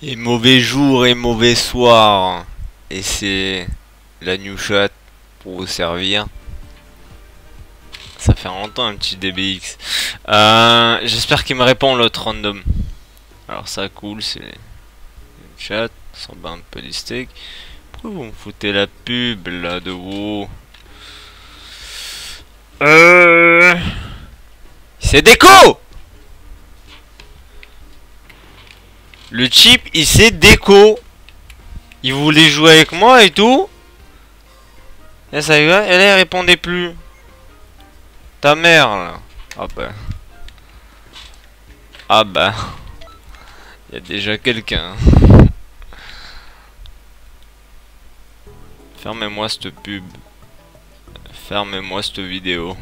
Et mauvais jour et mauvais soir. Et c'est la new chat pour vous servir. Ça fait longtemps un petit DBX. J'espère qu'il me répond l'autre random. Alors ça cool, c'est le chat. Ça s'en bat un peu les steaks. Pourquoi vous me foutez la pub là de vous? C'est déco. Le chip il s'est déco. Il voulait jouer avec moi et tout. Et ça y va, et là il répondait plus. Ta mère là. Ah bah. Ah bah. Il y a déjà quelqu'un. Fermez-moi cette pub. Fermez-moi cette vidéo.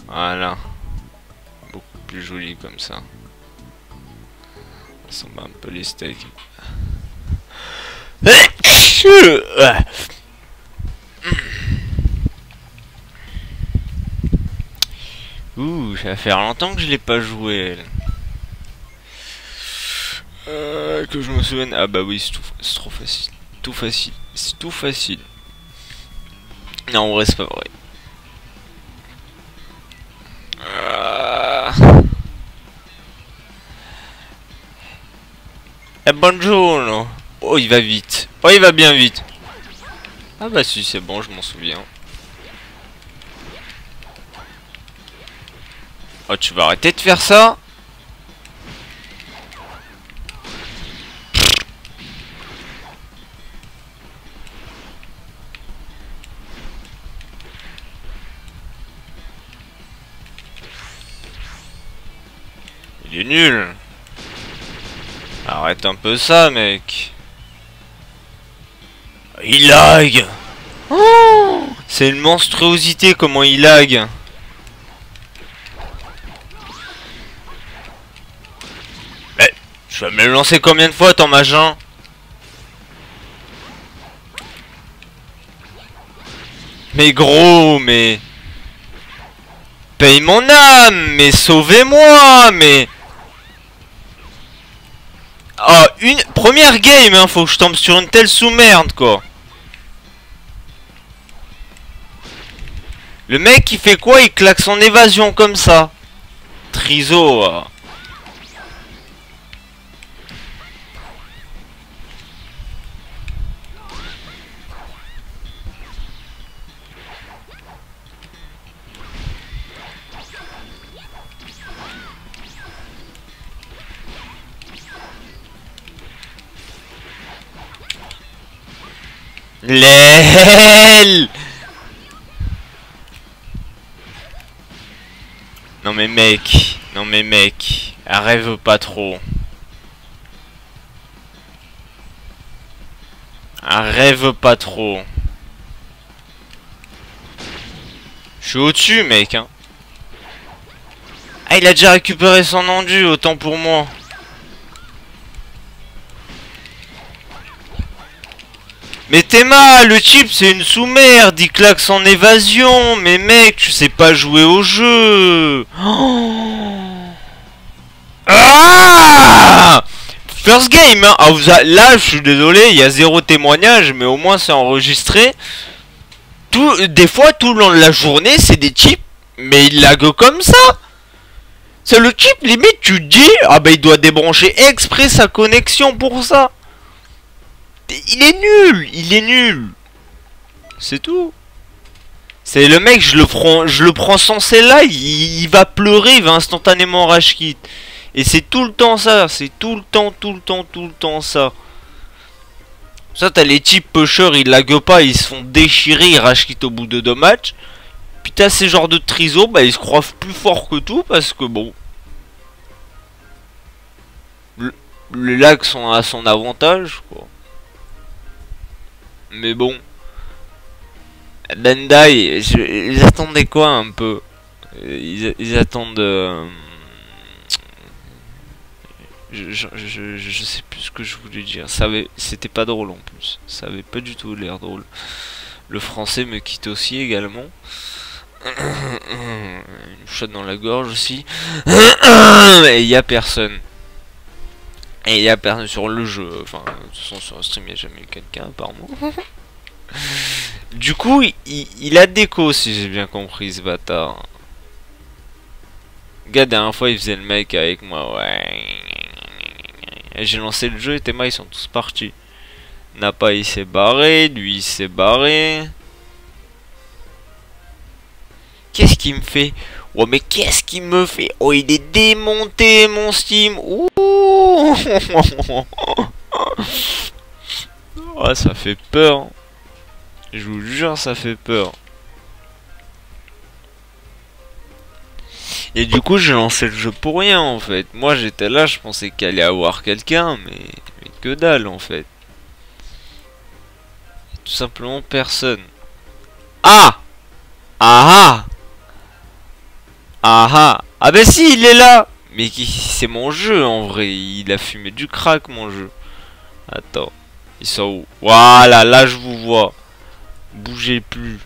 Voilà. Beaucoup plus joli comme ça. Ça s'en bat un peu les steaks. Ouh, ça va faire longtemps que je l'ai pas joué. Que je me souvienne. Ah bah oui, c'est trop facile. Tout facile. C'est tout facile. Non, en vrai, c'est pas vrai. Bonjour. Oh, il va vite. Oh, il va bien vite. Ah bah si, c'est bon, je m'en souviens. Oh, tu vas arrêter de faire ça? Il est nul. Arrête un peu ça, mec. Il lag. Oh, c'est une monstruosité comment il lag. Mais tu vas me le lancer combien de fois ton machin? Mais gros, mais... Paye mon âme, mais sauvez-moi, mais... Oh, une première game, hein, faut que je tombe sur une telle sous-merde, quoi. Le mec, il fait quoi? Il claque son évasion comme ça. Triso. LEL. Non mais mec, rêve pas trop. Rêve pas trop. Je suis au-dessus, mec, hein. Ah, il a déjà récupéré son endu, autant pour moi. Mais t'es mal, le chip c'est une sous-merde, il claque son évasion. Mais mec, tu sais pas jouer au jeu. Oh. Ah, first game, hein. Ah, là, je suis désolé, il y a zéro témoignage, mais au moins c'est enregistré. Des fois, tout le long de la journée, c'est des chips, mais il lag comme ça. C'est le chip, limite, tu te dis, ah bah il doit débrancher exprès sa connexion pour ça. Il est nul. C'est tout. C'est le mec, je le prends sans celle-là, il va pleurer, il va instantanément rage quit. Et c'est tout le temps ça, c'est tout le temps ça. Ça, t'as les types pushers, ils laguent pas, ils se font déchirer, ils rage quit au bout de 2 matchs. Puis t'as ces genres de triso, bah ils se croient plus forts que tout parce que bon. Les lags sont à son avantage, quoi. Mais bon. Bandai, ils attendaient quoi un peu? Ils attendent... Je sais plus ce que je voulais dire. C'était pas drôle en plus. Ça avait pas du tout l'air drôle. Le français me quitte aussi également. Une shot dans la gorge aussi. Et il y a personne. Et il y a personne sur le jeu. Enfin, de toute façon, sur le stream, il n'y a jamais eu quelqu'un, apparemment. Du coup, il a déco, si j'ai bien compris, ce bâtard. Gars, dernière fois, il faisait le mec avec moi. Ouais. Et j'ai lancé le jeu et tes mains, ils sont tous partis. Nappa, il s'est barré. Lui, il s'est barré. Qu'est-ce qu'il me fait? Oh, mais qu'est-ce qu'il me fait? Oh, il est démonté, mon Steam. Ouh. Oh, ça fait peur. Je vous jure, ça fait peur. Et du coup, j'ai lancé le jeu pour rien, en fait. Moi, j'étais là, je pensais qu'il allait avoir quelqu'un, mais que dalle, en fait. Tout simplement personne. Ah! Ah ah! Ah ah! Ah ben si, il est là! Mais c'est mon jeu, en vrai. Il a fumé du crack, mon jeu. Attends. Ils sont où? Voilà, là, je vous vois. Bougez plus.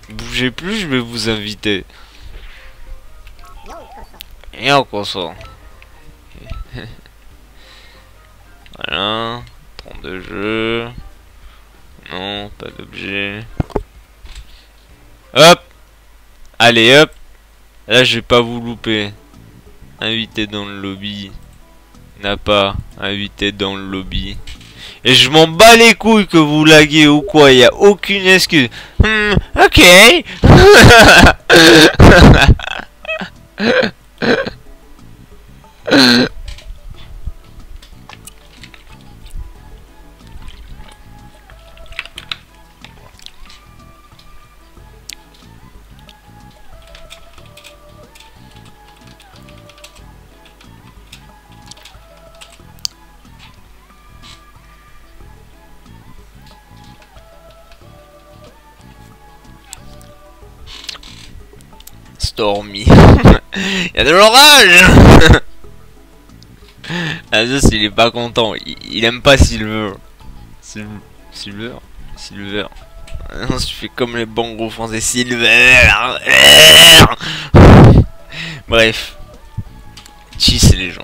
Bougez plus, je vais vous inviter. Et encore ça. Voilà. 32 jeux. Non, pas d'objet. Hop. Allez, hop. Là, je vais pas vous louper. Invité dans le lobby. N'a pas invité dans le lobby. Et je m'en bats les couilles que vous laguez ou quoi. Y a aucune excuse. Ok. Stormy. Il y a de l'orage. Azos il est pas content. Il aime pas Silver. Silver. Non, tu fais comme les bons gros français. Silver. Bref. Cheese les gens.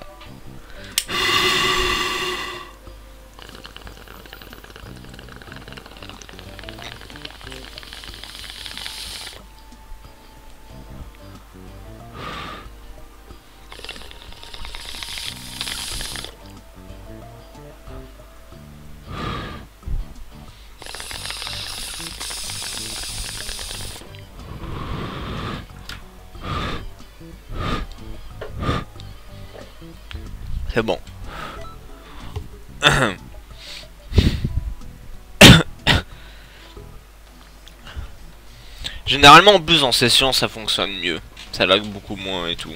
C'est bon. Généralement en plus en session ça fonctionne mieux. Ça lag beaucoup moins et tout.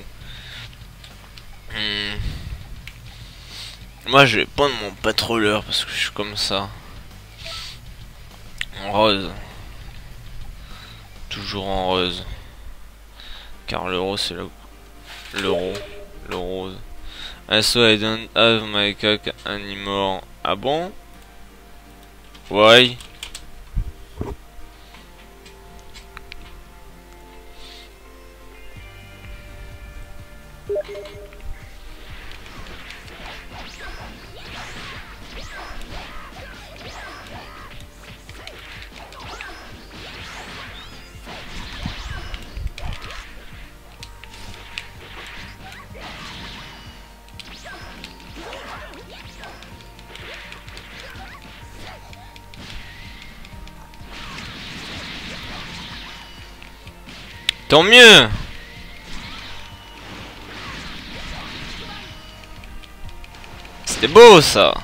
Moi je vais prendre mon patrouilleur parce que je suis comme ça. En rose. Toujours en rose. Car l'euro c'est l'euro. Le rose. So I don't have my cock anymore. Ah bon? Why? Tant mieux. C'était beau ça.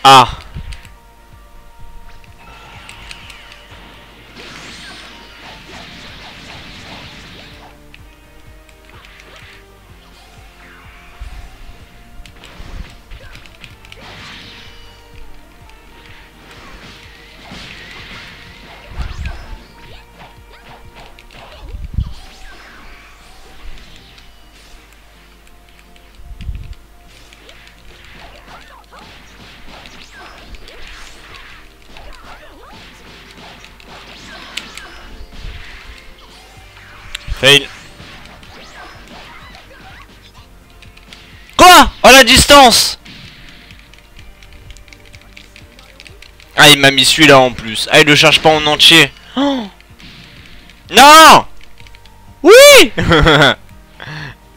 Ah. Fail. Quoi? Oh la distance! Ah, il m'a mis celui-là en plus. Ah, il le charge pas en entier. Oh. Non! Oui!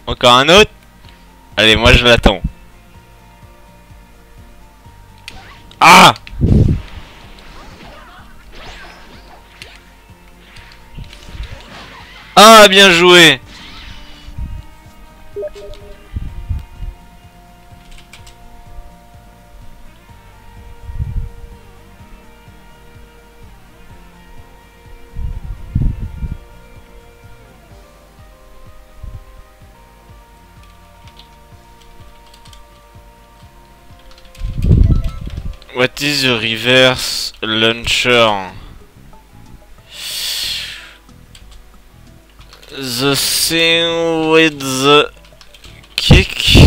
Encore un autre. Allez, moi je l'attends. Ah! Ah, bien joué! What is the reverse launcher? The thing with the kick.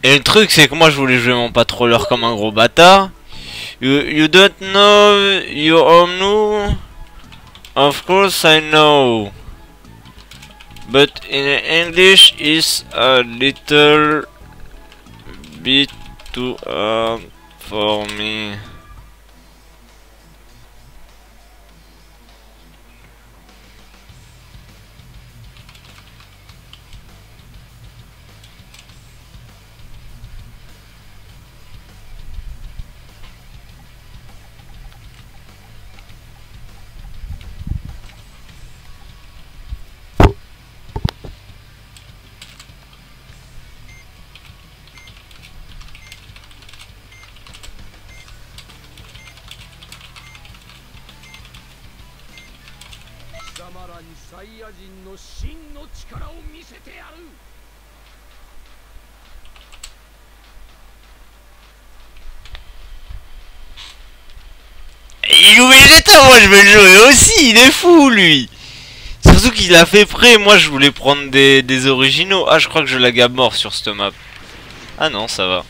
Et le truc c'est que moi je voulais jouer mon patrouiller comme un gros bâtard. You don't know your own new? Of course I know. But in English is a little bit too hard for me. Il joue Vegeta, moi je vais le jouer aussi, il est fou lui. Surtout qu'il a fait prêt, moi je voulais prendre des originaux. Ah, je crois que je la gabe mort sur cette map. Ah non, ça va.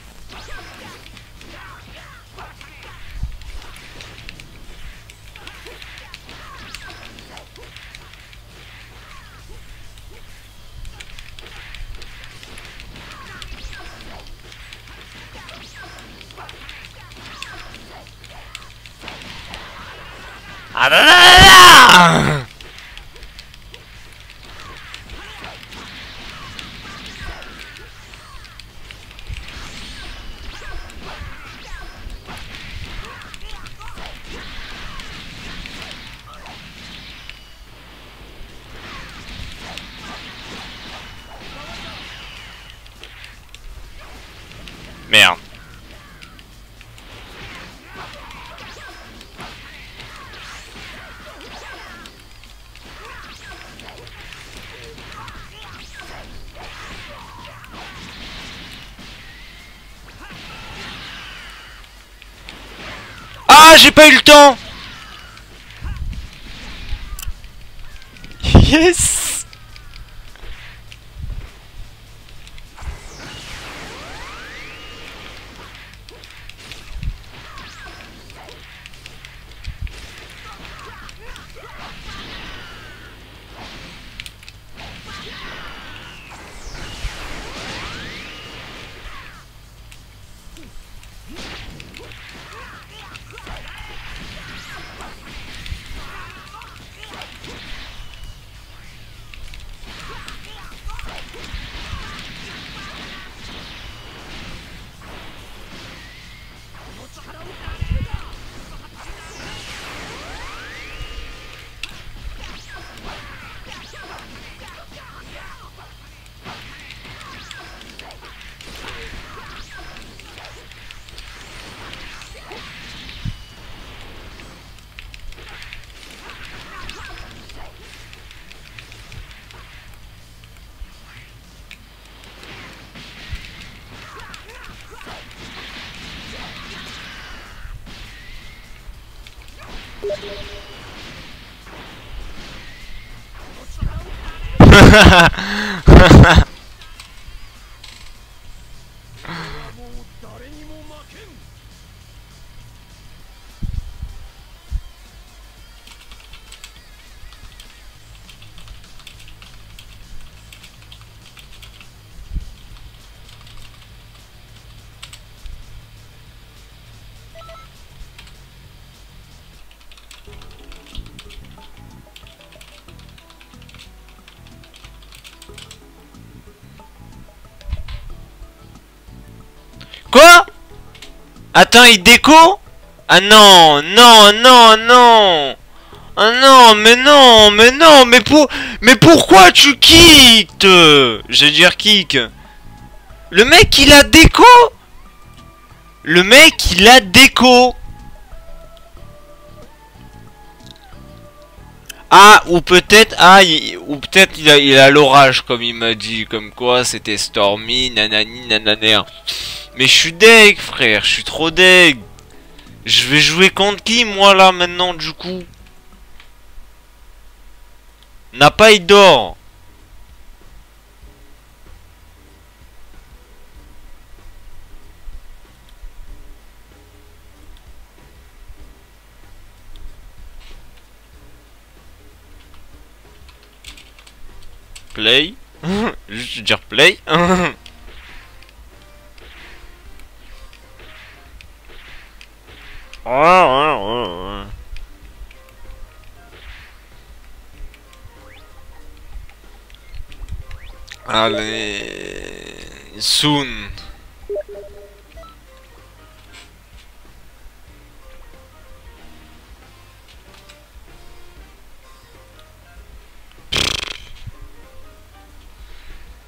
Ah là là là là. Merde. Ah, j'ai pas eu le temps. Yes. Quoi? Attends, il déco? Ah non, non, non, non. Ah non, mais non, mais non, mais pourquoi tu quittes? Je vais dire kick. Le mec, il a déco? Le mec, il a déco. Ah, ou peut-être, ou peut-être il a l'orage, comme il m'a dit, comme quoi c'était Stormy, nanani, nananer. Mais je suis deg, frère, je suis trop deg. Je vais jouer contre qui, moi, là, maintenant, du coup? N'a pas, il dort. Play. Juste dire play. Allez. Soon.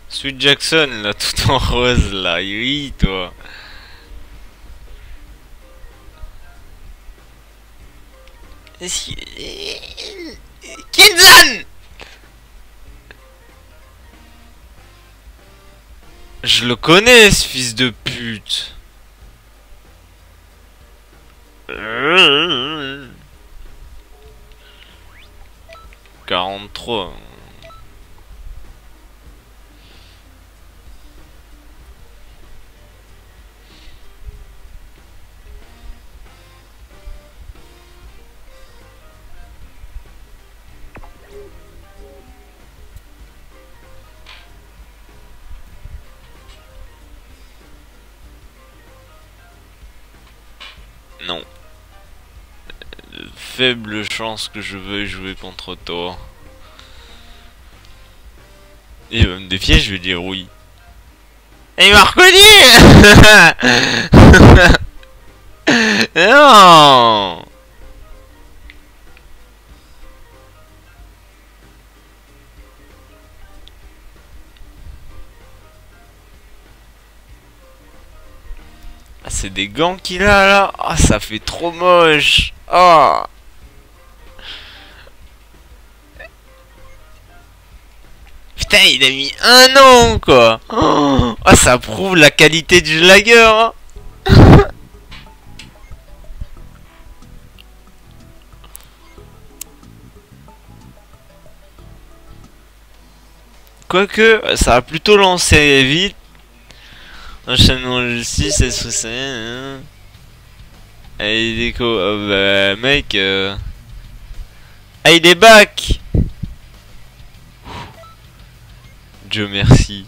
Sweet Jackson, là, tout en rose, là. Oui, toi. Kinzan! Je le connais, ce fils de pute. 43. Non. Faible chance que je veuille jouer contre toi. Et il va me défier, je vais dire oui. Et il m'a reconnu. Non. Ah, c'est des gants qu'il a là. Ah, ça fait trop moche. Ah. Putain, il a mis 1 an quoi. Oh, ah, ça prouve la qualité du lager. Hein. Quoique, ça va plutôt lancer vite. Enchaînement justice, SOC. Hein. Allez, déco. Oh, bah, mec. Ah, il est back. Dieu merci.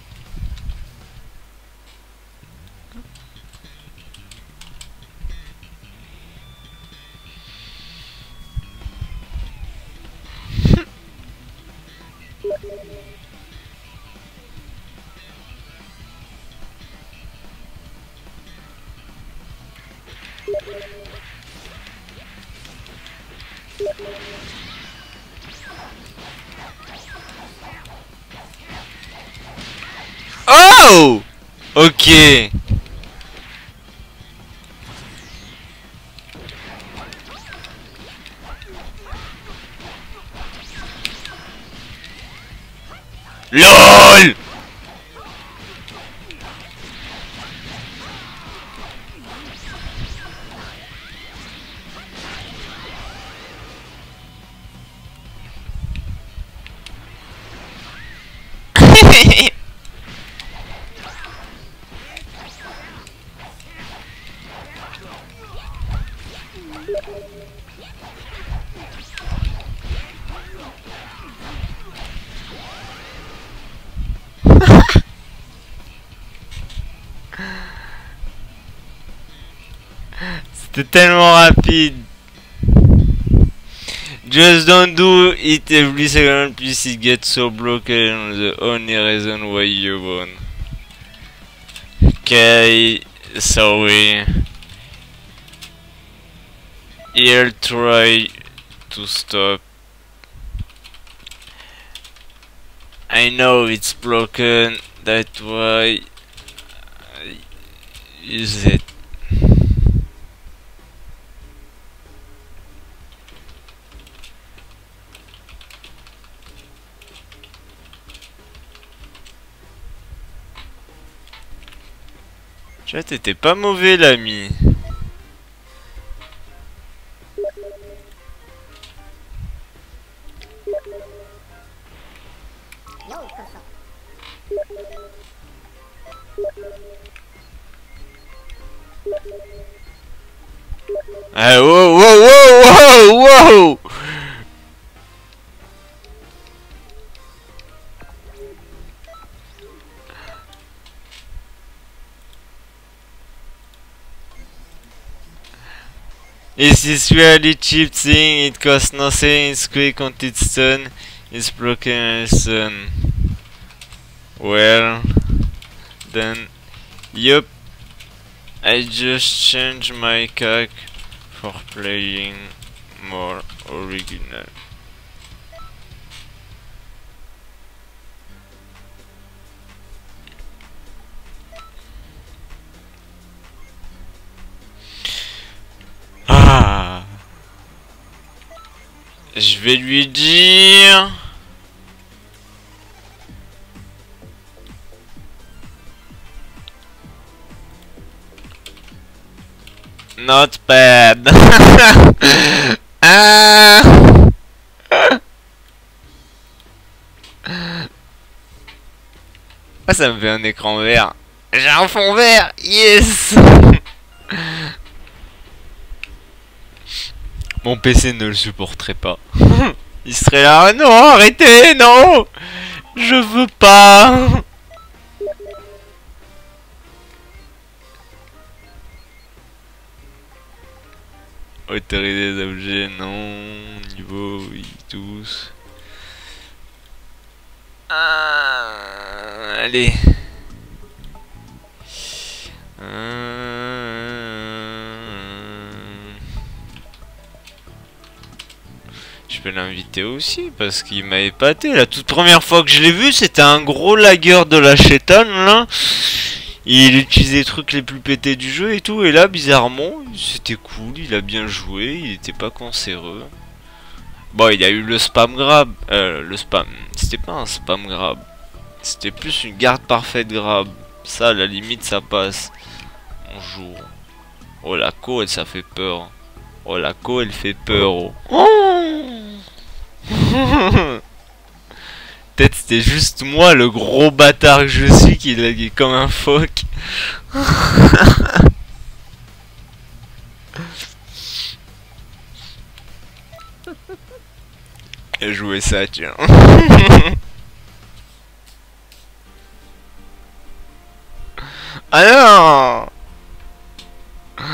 Oh! Ok. LOL. C'était tellement rapide. Just don't do it every second, please. It gets so broken. The only reason why you won. Okay, sorry. He'll try to stop. I know it's broken. That's why I use it. Tu vois, t'étais pas mauvais, l'ami. Ah, wow, wow, wow, wow, wow. It's this really cheap thing, it costs nothing, it's quick on its turn, it's broken on its turn. Well, then, yup, I just changed my CAC for playing more original. Ah, je vais lui dire. Not bad. Ah. Ah, ça me fait un écran vert. J'ai un fond vert. Yes. Mon PC ne le supporterait pas. Il serait là. Non, arrêtez, non. Je veux pas. Autoriser les objets, non. Niveau, oui, tous. Ah, allez. Je peux l'inviter aussi parce qu'il m'a épaté. La toute première fois que je l'ai vu, c'était un gros lagueur de la chétane là. Il utilisait les trucs les plus pétés du jeu et tout. Et là, bizarrement, c'était cool. Il a bien joué. Il était pas cancéreux. Bon, il y a eu le spam grab. Le spam. C'était pas un spam grab. C'était plus une garde parfaite grab. Ça, à la limite, ça passe. Bonjour. Oh, la co, elle, ça fait peur. Oh, la co, elle fait peur. Oh. Peut-être c'était juste moi, le gros bâtard que je suis, qui laguait comme un phoque. Et jouer ça, tiens. Ah non!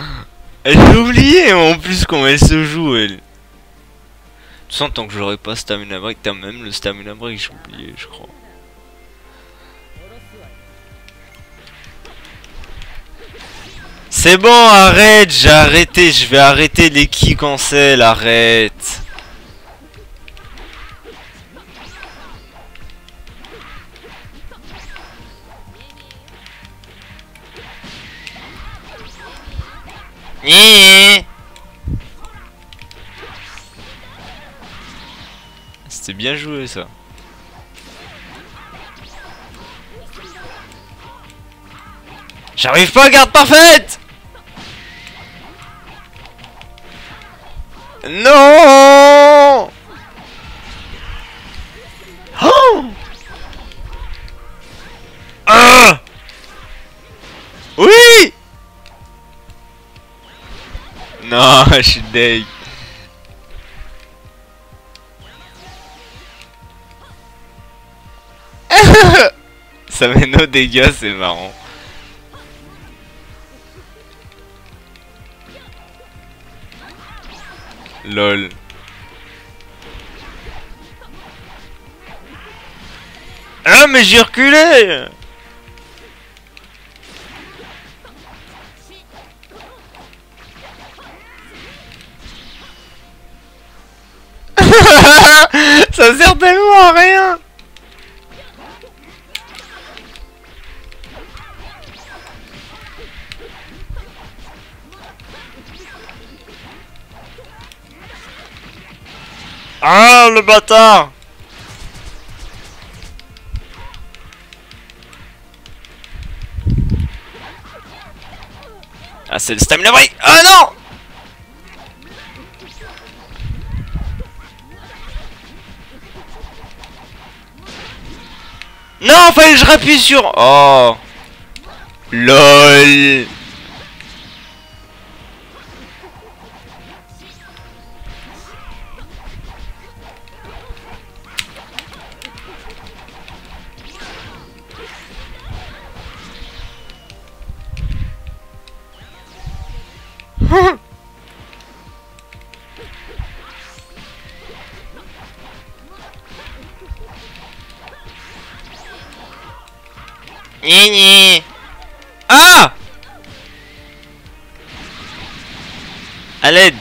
Elle a oublié en plus comment elle se joue, elle. De toute façon, tant que j'aurai pas stamina break, t'as même le stamina break, j'ai oublié, je crois. C'est bon, arrête, j'ai arrêté, je vais arrêter les qui cancel, arrête. C'était bien joué ça. J'arrive pas à garde parfaite. Non. Oh. Ah. Oui. Non, je suis deg. Ça met nos dégâts, c'est marrant. Lol. Ah mais j'ai reculé. Ça sert tellement à rien. Ah le bâtard. Ah c'est le stamina break. Ah non. Non, fallait que je rappuie sur... Oh. LOL. Gné. Ah. À l'aide.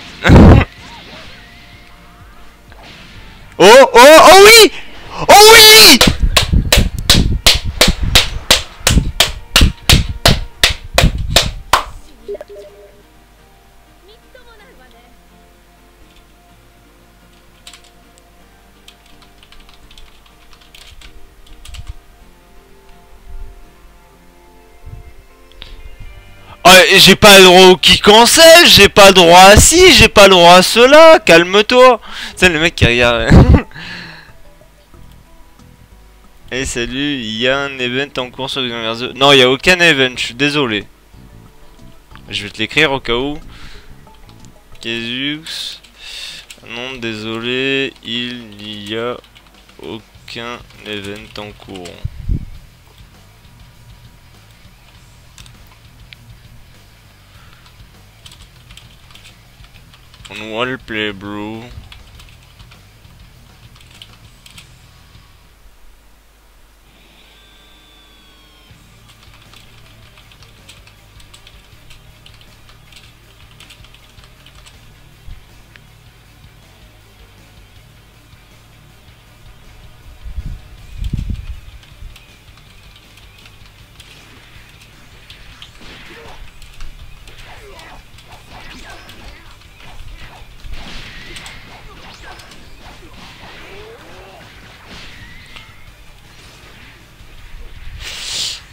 Oh, oh, oh oui. Oh oui. J'ai pas le droit au qui cancel, j'ai pas le droit à ci, j'ai pas le droit à cela, calme-toi. C'est le mec qui regarde. Hey salut, il y a un event en cours sur Xenoverse. Non, il y a aucun event, je suis désolé. Je vais te l'écrire au cas où. Kezux. Non, désolé, il n'y a aucun event en cours. On wall play bro.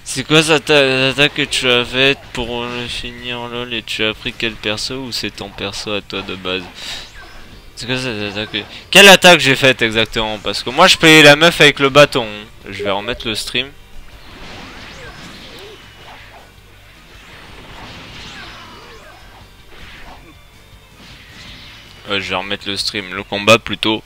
C'est quoi cette attaque que tu as faite pour finir lol et tu as pris quel perso ou c'est ton perso à toi de base? C'est quoi cette attaque? Quelle attaque j'ai faite exactement? Parce que moi je payais la meuf avec le bâton. Je vais remettre le stream. Ouais, je vais remettre le stream, le combat plutôt.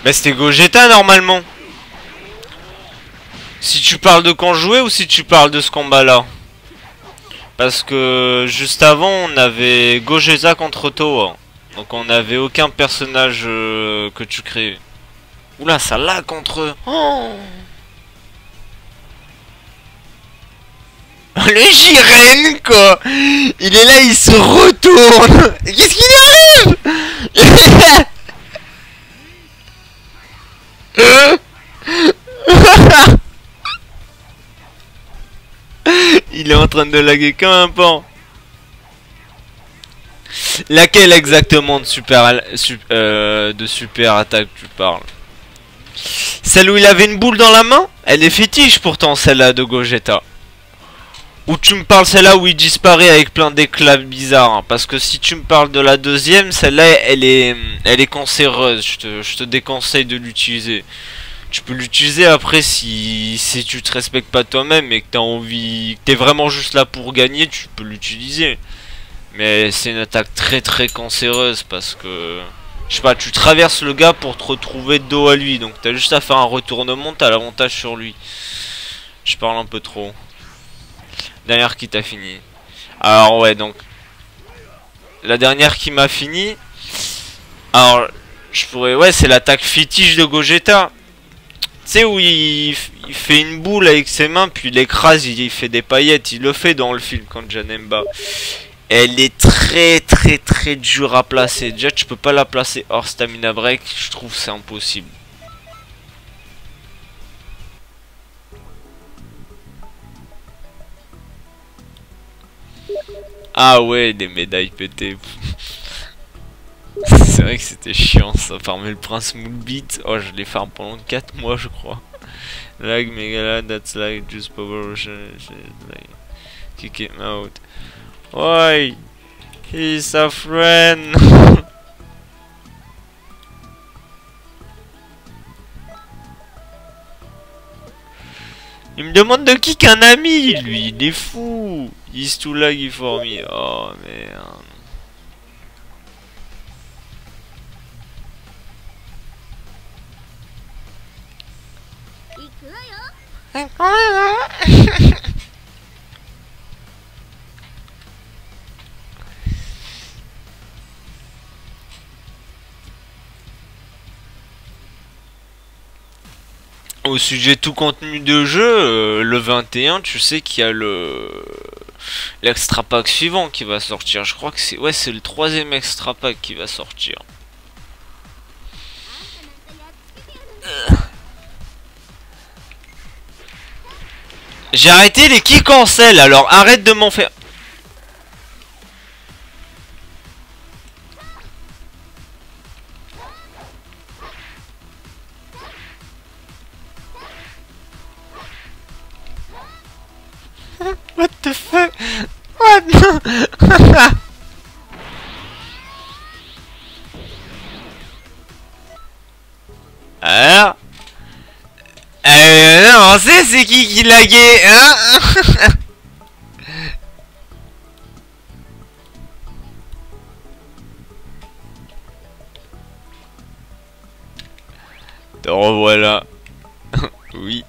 Bah c'était Gogeta normalement. Si tu parles de quand jouer ou si tu parles de ce combat là. Parce que juste avant on avait Gogeta contre Toa. Donc on n'avait aucun personnage que tu crées. Oula ça lag contre eux. Oh le Jiren quoi. Il est là, il se retourne. Qu'est-ce qu'il arrive? Il est en train de laguer comme un pan. Laquelle exactement de super attaque tu parles? Celle où il avait une boule dans la main? Elle est fétiche pourtant celle-là de Gogeta. Ou tu me parles celle-là où il disparaît avec plein d'éclats bizarres hein. Parce que si tu me parles de la deuxième, celle-là elle est cancéreuse. Je te déconseille de l'utiliser. Tu peux l'utiliser après si tu te respectes pas toi-même et que t'as envie, que t'es vraiment juste là pour gagner, tu peux l'utiliser. Mais c'est une attaque très très cancéreuse parce que, je sais pas, tu traverses le gars pour te retrouver dos à lui, donc t'as juste à faire un retournement, t'as l'avantage sur lui. Je parle un peu trop. Dernière qui t'a fini. Alors ouais, donc la dernière qui m'a fini. Alors je pourrais, ouais, c'est l'attaque fétiche de Gogeta. Tu sais où il fait une boule avec ses mains puis il écrase, il fait des paillettes. Il le fait dans le film quand Janemba. Elle est très très très dure à placer. Déjà tu peux pas la placer hors stamina break. Je trouve c'est impossible. Ah ouais, des médailles pétées. C'est vrai que c'était chiant ça, farmer le prince Moonbeat. Oh, je l'ai farm pendant 4 mois je crois. Lag Megala, that's like just power rush, like kick him out. Why? He's a friend. Il me demande de kick un ami, lui, il est fou. He's too laggy for me. Oh merde. Au sujet de tout contenu de jeu, le 21, tu sais qu'il y a l'extra pack suivant qui va sortir. Je crois que c'est, ouais, c'est le 3ème extra pack qui va sortir. J'ai arrêté les qui cancel, alors arrête de m'en faire. What the fuck? What the... Alors non, on sait c'est qui laguait, hein? Te revoilà. Oui.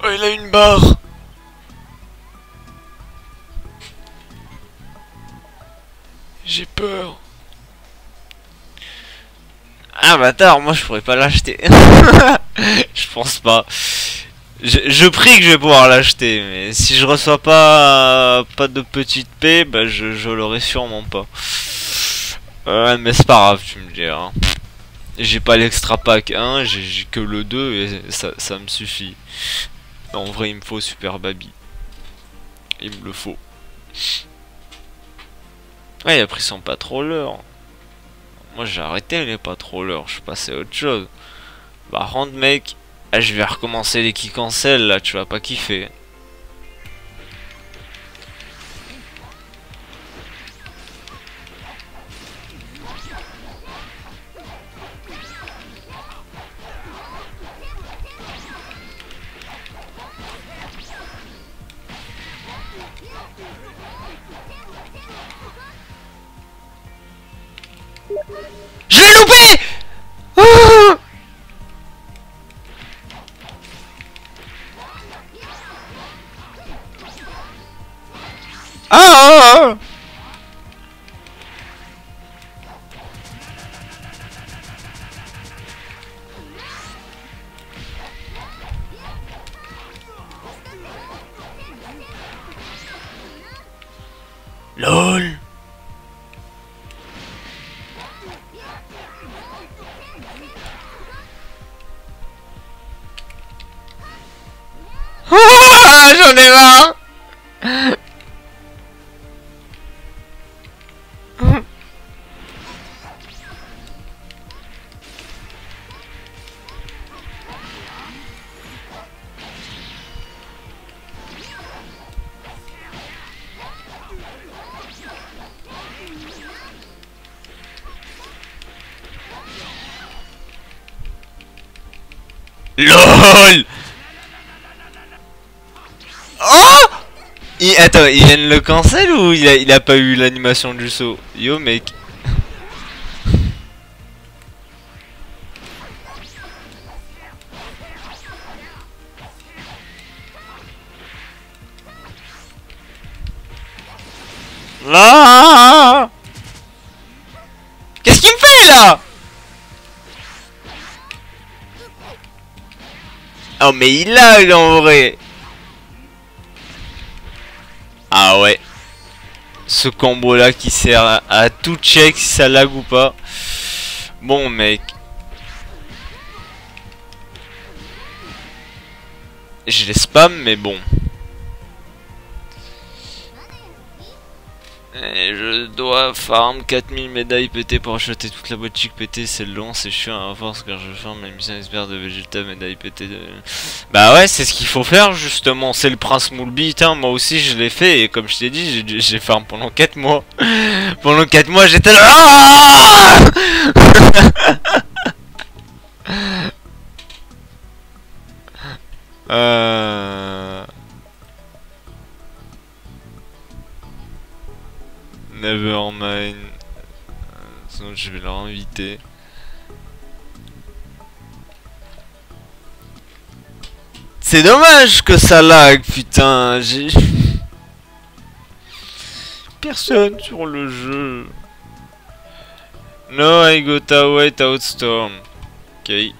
Oh, il a une barre. J'ai peur. Ah bâtard, moi je pourrais pas l'acheter. Je pense pas. Je prie que je vais pouvoir l'acheter, mais si je reçois pas de petite paix, bah je l'aurai sûrement pas. Mais c'est pas grave, tu me diras. J'ai pas l'extra pack 1, j'ai que le 2 et ça me suffit. En vrai, il me faut Super Baby. Il me le faut. Ouais, il a pris son patrolleur. Moi, j'ai arrêté les patrolleurs. Je suis passé à autre chose. Par contre, mec, je vais recommencer les qui cancel là. Tu vas pas kiffer. Je l'ai loupé! Oh, ah, LOL. Ah, j'en ai marre. LOL. Oh, attends, il vient de le cancel ou il a pas eu l'animation du saut? Yo mec. Là. Qu'est-ce qu'il me fait là? Oh mais il lag en vrai. Ah ouais. Ce combo là qui sert à tout check si ça lag ou pas. Bon mec. Je les spam mais bon. Et je dois farm 4000 médailles pétées pour acheter toute la boutique pétée, c'est long, c'est chiant à force car je farm la mission expert de Vegeta médaille pétée de... Bah ouais, c'est ce qu'il faut faire justement, c'est le prince Moulbeat, hein. Moi aussi je l'ai fait et comme je t'ai dit, j'ai farm pendant 4 mois. Pendant 4 mois j'étais là... Nevermind. Sinon je vais leur inviter. C'est dommage que ça lag, putain. J'ai... Personne sur le jeu. No, I got away out storm. Ok. Ouais,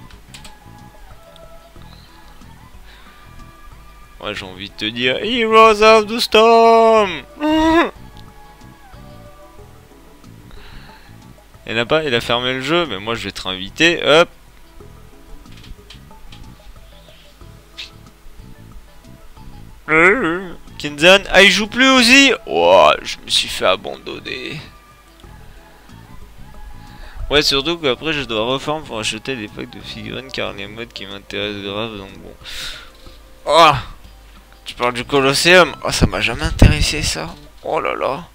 j'ai envie de te dire Heroes of the Storm. Il n'a pas, il a fermé le jeu, mais moi je vais te réinviter, hop. Kinzan, ah il joue plus aussi. Oh, je me suis fait abandonner. Ouais, surtout qu'après je dois reformer pour acheter des packs de figurines car les modes qui m'intéressent grave, donc bon. Oh, tu parles du Colosseum. Oh, ça m'a jamais intéressé ça. Oh là là.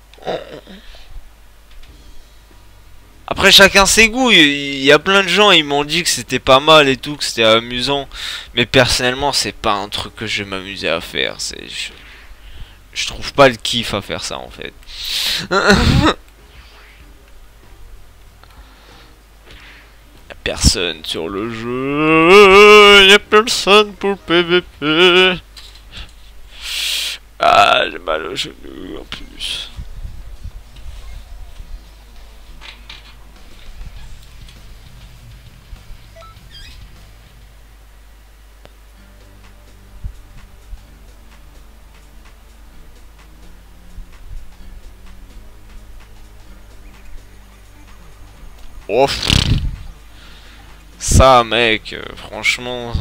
Après chacun ses goûts, il y a plein de gens, ils m'ont dit que c'était pas mal et tout, que c'était amusant. Mais personnellement, c'est pas un truc que je vais m'amuser à faire. Je trouve pas le kiff à faire ça en fait. Y'a personne sur le jeu, y'a personne pour PVP. Ah, j'ai mal au genou en plus. Oh, ça mec, franchement.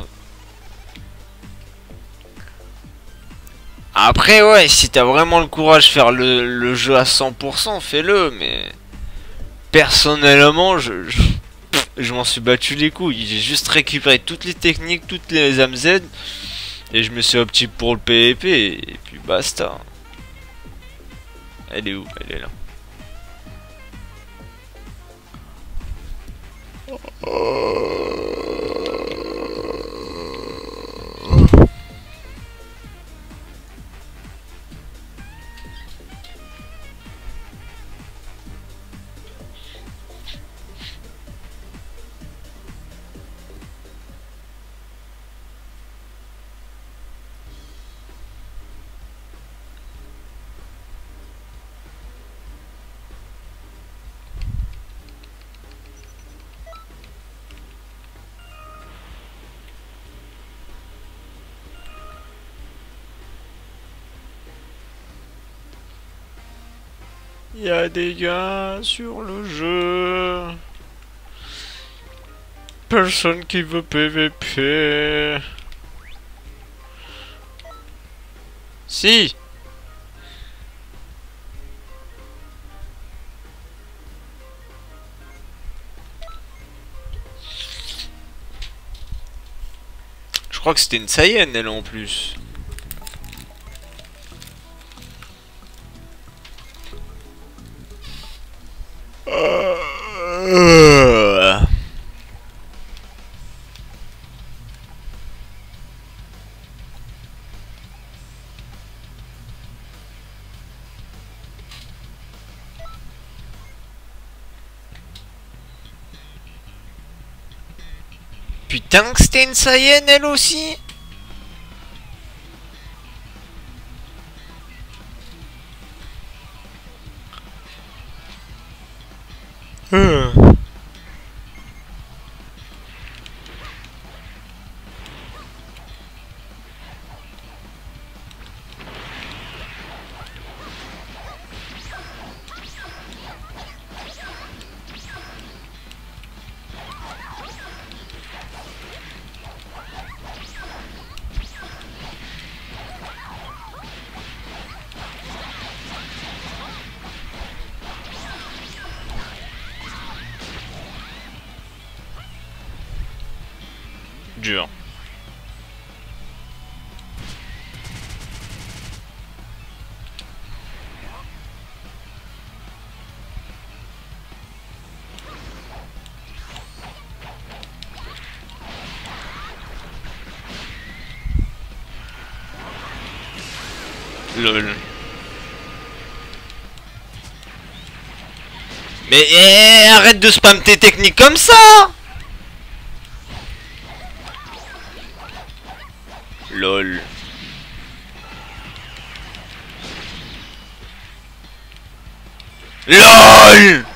Après ouais, si t'as vraiment le courage de faire le jeu à 100%, fais-le, mais personnellement je m'en suis battu les couilles. J'ai juste récupéré toutes les techniques, toutes les âmes Z, et je me suis opté pour le PvP, et puis basta. Elle est où? Elle est là. Il y a des gars sur le jeu. Personne qui veut PVP. Si. Je crois que c'était une Saiyan elle en plus. putain que c'était une Saiyan elle aussi. Dur. Lol. Mais arrête de spam tes techniques comme ça. Lol. LOL.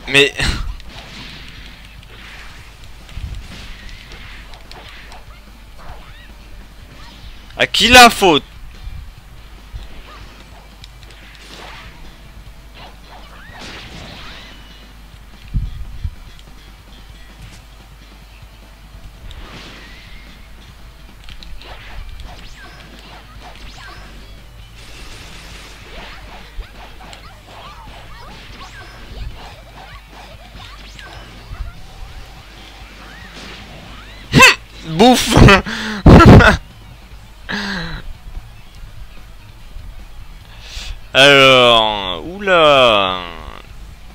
Mais... à qui la faute? Bouffe. Alors, oula.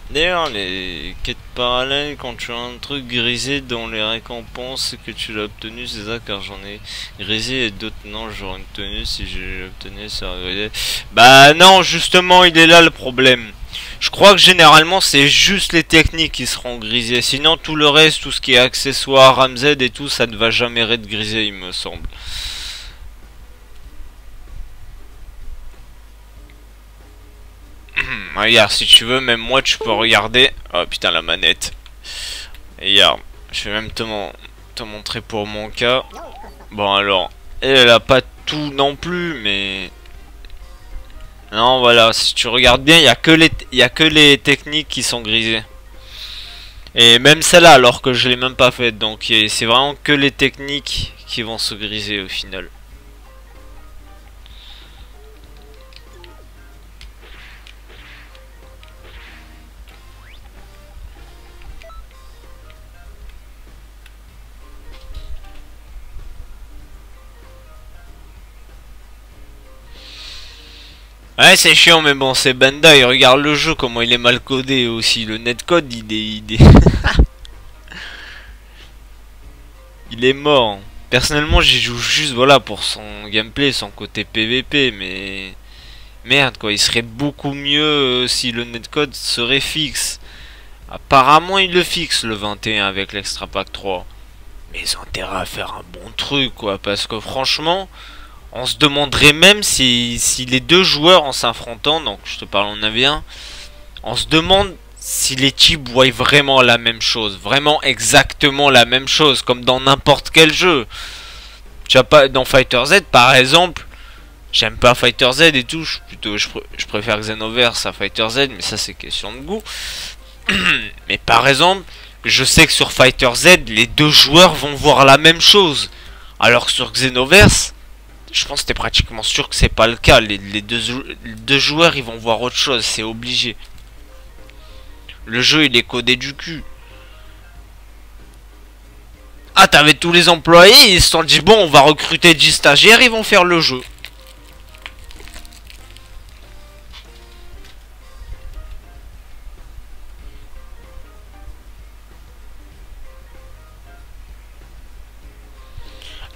D'ailleurs, les quêtes parallèles, quand tu as un truc grisé dans les récompenses que tu l'as obtenu, c'est ça, car j'en ai grisé et d'autres non, j'aurais obtenu si j'ai obtenu ça. Bah non, justement, il est là le problème. Je crois que généralement c'est juste les techniques qui seront grisées. Sinon tout le reste, tout ce qui est accessoires, Ramzed et tout, ça ne va jamais être grisé, il me semble. Regarde, si tu veux, même moi tu peux regarder. Oh putain la manette. Regarde, je vais même te montrer pour mon cas. Bon alors, elle a pas tout non plus, mais... non, voilà, si tu regardes bien, il y a que les techniques qui sont grisées. Et même celle-là, alors que je l'ai même pas faite. Donc c'est vraiment que les techniques qui vont se griser au final. Ouais, c'est chiant, mais bon, c'est Bandai. Regarde le jeu, comment il est mal codé aussi. Le netcode, il est... il est mort. Personnellement, j'y joue juste, voilà, pour son gameplay, son côté PVP, mais... merde, quoi, il serait beaucoup mieux si le netcode serait fixe. Apparemment, il le fixe, le 21, avec l'Extra Pack 3. Mais ils ont intérêt à faire un bon truc, quoi, parce que franchement... on se demanderait même si les deux joueurs en s'affrontant, donc je te parle en avion, on se demande si les chips voient vraiment la même chose, vraiment exactement la même chose, comme dans n'importe quel jeu. Tu as pas dans Fighter Z par exemple, j'aime pas Fighter Z et tout, je préfère Xenoverse à Fighter Z, mais ça c'est question de goût. Mais par exemple, je sais que sur Fighter Z, les deux joueurs vont voir la même chose, alors que sur Xenoverse, je pense que t'es pratiquement sûr que c'est pas le cas. Les deux joueurs ils vont voir autre chose, c'est obligé. Le jeu il est codé du cul. Ah, t'avais tous les employés, ils se sont dit bon, on va recruter 10 stagiaires, ils vont faire le jeu.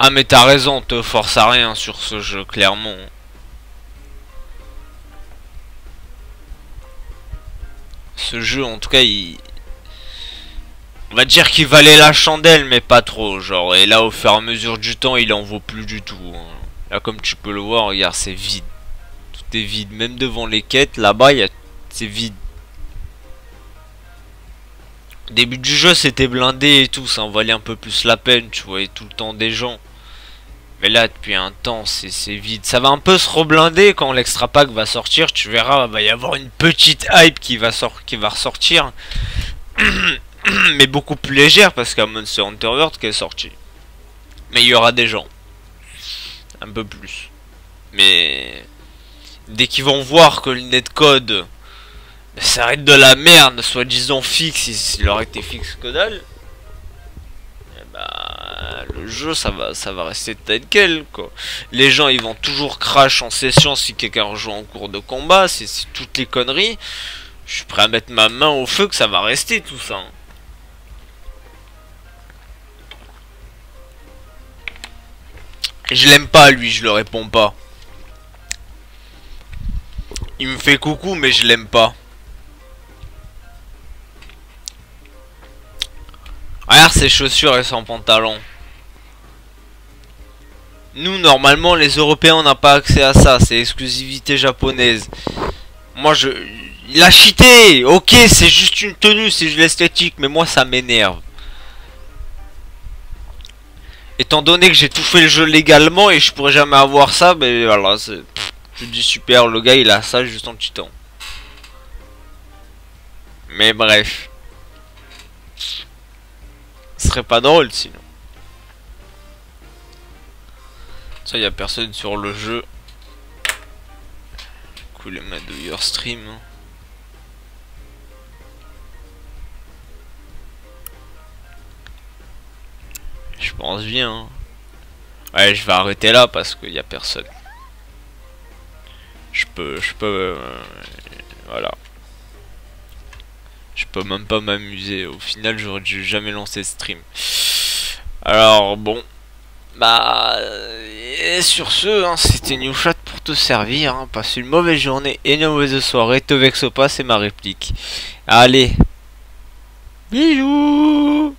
Ah mais t'as raison, te force à rien sur ce jeu, clairement. Ce jeu, en tout cas, on va dire qu'il valait la chandelle, mais pas trop, genre. Et là, au fur et à mesure du temps, il en vaut plus du tout. Hein. Là, comme tu peux le voir, regarde, c'est vide. Tout est vide, même devant les quêtes, là-bas, c'est vide. Au début du jeu, c'était blindé et tout, ça en valait un peu plus la peine, tu voyais tout le temps des gens. Mais là, depuis un temps, c'est vide. Ça va un peu se reblinder quand l'extra pack va sortir. Tu verras, il va y avoir une petite hype qui va ressortir. Mais beaucoup plus légère parce qu'il y a Monster Hunter World qui est sorti. Mais il y aura des gens. Un peu plus. Mais dès qu'ils vont voir que le netcode ça arrête de la merde, soi-disant fixe, s'il aurait été fixe que dalle. Le jeu ça va rester tel quel quoi. Les gens ils vont toujours crash en session si quelqu'un rejoue en cours de combat, c'est toutes les conneries. Je suis prêt à mettre ma main au feu que ça va rester tout ça. Je l'aime pas lui, je le réponds pas. Il me fait coucou mais je l'aime pas. Regarde ses chaussures et son pantalon. Nous, normalement, les Européens, on n'a pas accès à ça. C'est exclusivité japonaise. Moi, il a cheaté. Ok, c'est juste une tenue, c'est juste l'esthétique. Mais moi, ça m'énerve. Étant donné que j'ai tout fait le jeu légalement et je pourrais jamais avoir ça, ben voilà. Je dis super, le gars, il a ça juste en cheatant. Mais bref. Ce serait pas drôle sinon. Ça, y a personne sur le jeu. Cool, ma de your stream. Hein. Je pense bien. Hein. Ouais, je vais arrêter là parce qu'il y a personne. Je peux, voilà. Je peux même pas m'amuser. Au final, j'aurais dû jamais lancer stream. Alors bon. Bah, et sur ce, hein, c'était NewChat pour te servir. Hein. Passe une mauvaise journée et une mauvaise soirée. Te vexe pas, c'est ma réplique. Allez. Bisous.